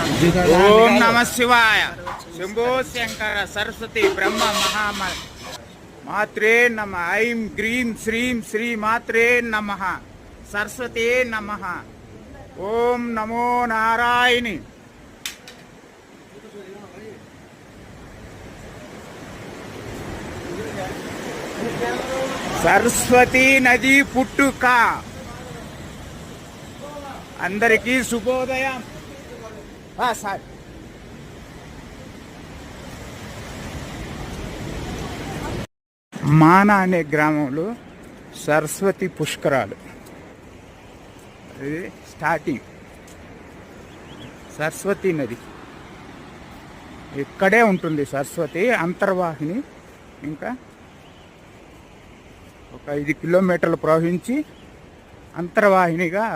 ఓం నమ శివాయ. శంభో శంకర సరస్వతి బ్రహ్మ మహామ మాత్రే నమ. ఐం గ్రీం శ్రీం శ్రీ మాత్రే నమ. సరస్వతే నమ. ఓం నమో నారాయణి. సరస్వతి నది పుట్టుక. అందరికీ శుభోదయం. సార్ మాన అనే గ్రామంలో సరస్వతి పుష్కరాలు. ఇది స్టార్టింగ్ సరస్వతి నది ఇక్కడే ఉంటుంది. సరస్వతి అంతర్వాహిని ఇంకా ఒక 5 కిలోమీటర్లు ప్రవహించి అంతర్వాహినిగా